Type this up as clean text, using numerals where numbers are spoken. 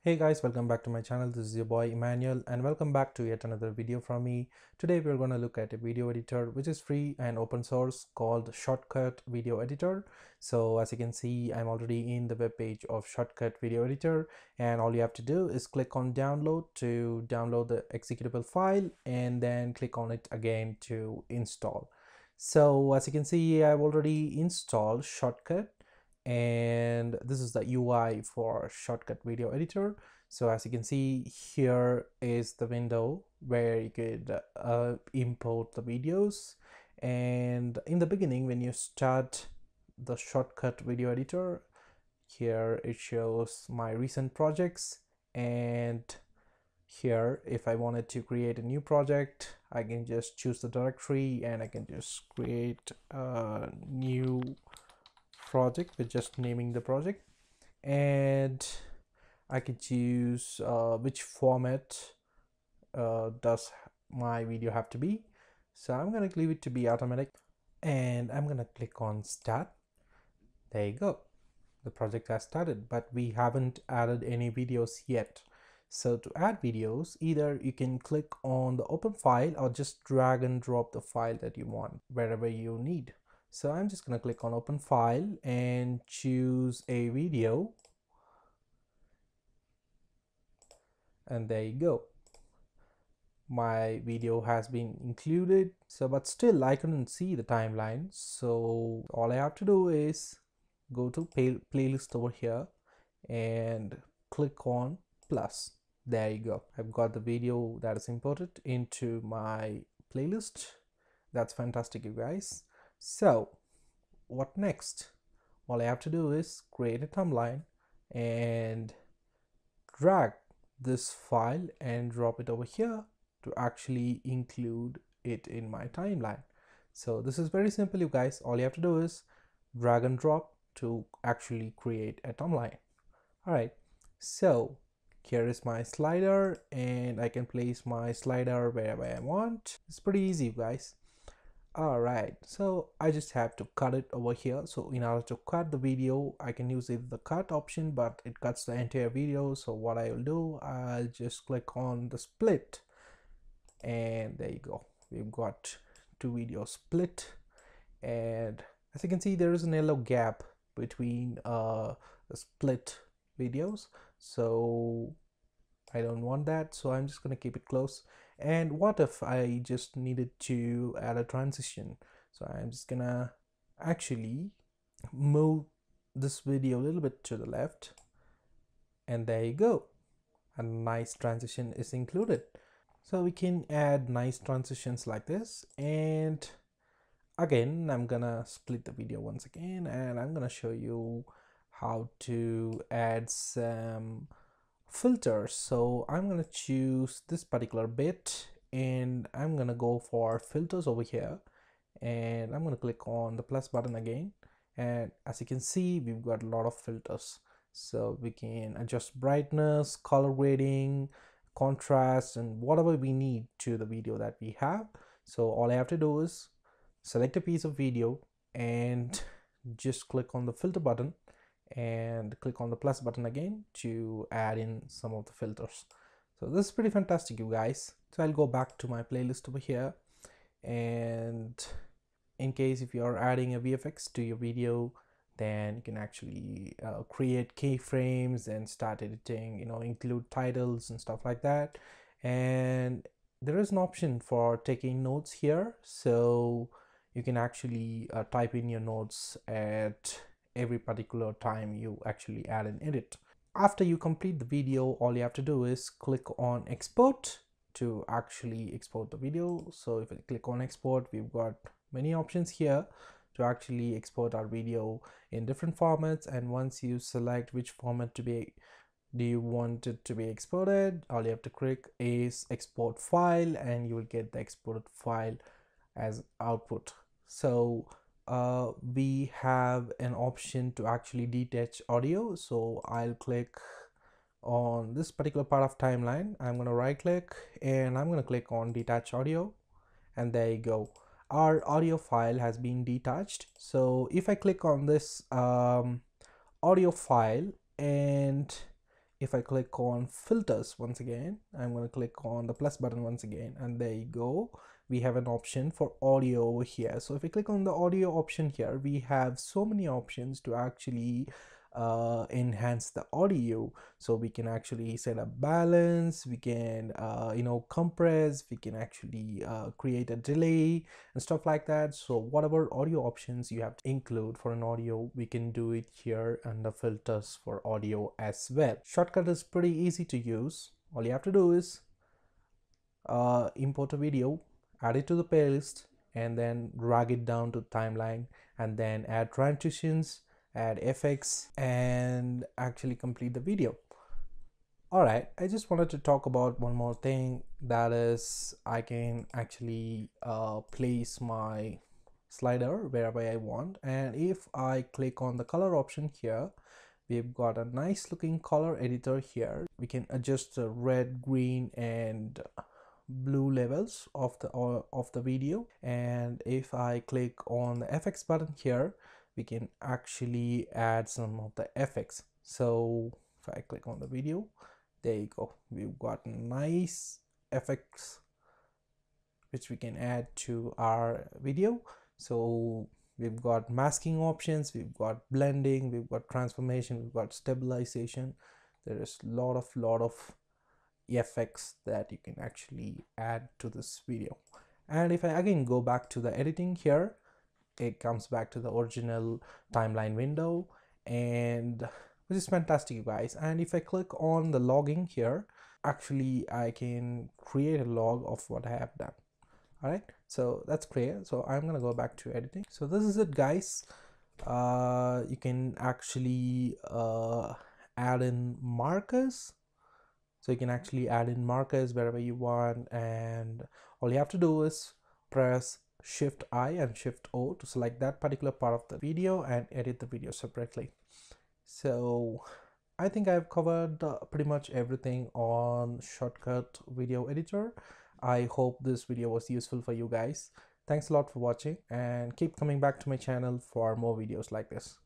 Hey guys, welcome back to my channel. This is your boy Immanuel and welcome back to yet another video from me. Today we're going to look at a video editor which is free and open source called ShotCut video editor. So as you can see, I'm already in the web page of ShotCut video editor, and all you have to do is click on download to download the executable file and then click on it again to install. So as you can see, I've already installed ShotCut, and this is the UI for ShotCut video editor. So as you can see, here is the window where you could import the videos. And in the beginning, when you start the ShotCut video editor, here it shows my recent projects, and here if I wanted to create a new project, I can just choose the directory and I can just create a new project with just naming the project, and I can choose which format does my video have to be. So I'm gonna leave it to be automatic, and I'm gonna click on start. There you go, the project has started, but we haven't added any videos yet. So to add videos, either you can click on the open file or just drag and drop the file that you want wherever you need. So I'm just going to click on open file and choose a video, and there you go, my video has been included. So but still I couldn't see the timeline, so all I have to do is go to playlist over here and click on plus. There you go, I've got the video that is imported into my playlist. That's fantastic, you guys. So what next? All I have to do is create a timeline and drag this file and drop it over here to actually include it in my timeline. So this is very simple, you guys. All you have to do is drag and drop to actually create a timeline. All right, so here is my slider, and I can place my slider wherever I want. It's pretty easy, you guys. All right, so I just have to cut it over here. So in order to cut the video, I can use the cut option, but it cuts the entire video. So what I will do, I'll just click on the split, and there you go, we've got two videos split. And as you can see, there is an yellow gap between the split videos, so I don't want that, so I'm just going to keep it close. And what if I just needed to add a transition? So I'm just gonna actually move this video a little bit to the left, and there you go, a nice transition is included. So we can add nice transitions like this. And again, I'm gonna split the video once again, and I'm gonna show you how to add some filters. So I'm gonna choose this particular bit, and I'm gonna go for filters over here, and I'm gonna click on the plus button again. And as you can see, we've got a lot of filters, so we can adjust brightness, color grading, contrast, and whatever we need to the video that we have. So all I have to do is select a piece of video and just click on the filter button and click on the plus button again to add in some of the filters. So this is pretty fantastic, you guys. So I'll go back to my playlist over here, and in case if you're adding a VFX to your video, then you can actually create keyframes and start editing, include titles and stuff like that. And there is an option for taking notes here, so you can actually type in your notes at every particular time you actually add an edit. After you complete the video, all you have to do is click on export to actually export the video. So if I click on export, we've got many options here to actually export our video in different formats. And once you select which format do you want it to be exported, all you have to click is export file, and you will get the exported file as output. So we have an option to actually detach audio. So I'll click on this particular part of timeline. I'm going to right click and I'm going to click on detach audio, and there you go, our audio file has been detached. So if I click on this audio file, and If I click on filters once again, I'm going to click on the plus button once again, and there you go. We have an option for audio over here. So if we click on the audio option here, we have so many options to actually enhance the audio. So we can actually set a balance, we can compress, we can actually create a delay and stuff like that. So whatever audio options you have to include for an audio, we can do it here under filters for audio as well. ShotCut is pretty easy to use. All you have to do is import a video, add it to the playlist, and then drag it down to timeline, and then add transitions, add effects, and actually complete the video. Alright, I just wanted to talk about one more thing, that is I can actually place my slider wherever I want, and if I click on the color option here, we've got a nice looking color editor here. We can adjust the red, green, and blue levels of the video. And if I click on the effects button here, we can actually add some of the effects. So if I click on the video, there you go, we've got nice effects which we can add to our video. So we've got masking options, we've got blending, we've got transformation, we've got stabilization. There is a lot of effects that you can actually add to this video. And if I again go back to the editing here, it comes back to the original timeline window, and which is fantastic, you guys. And if I click on the logging here, actually I can create a log of what I have done. All right, so that's clear. So I'm gonna go back to editing. So this is it, guys. You can actually add in markers. So you can actually add in markers wherever you want, and all you have to do is press Shift I and Shift O to select that particular part of the video and edit the video separately. So I think I've covered pretty much everything on ShotCut video editor. I hope this video was useful for you guys. Thanks a lot for watching, and keep coming back to my channel for more videos like this.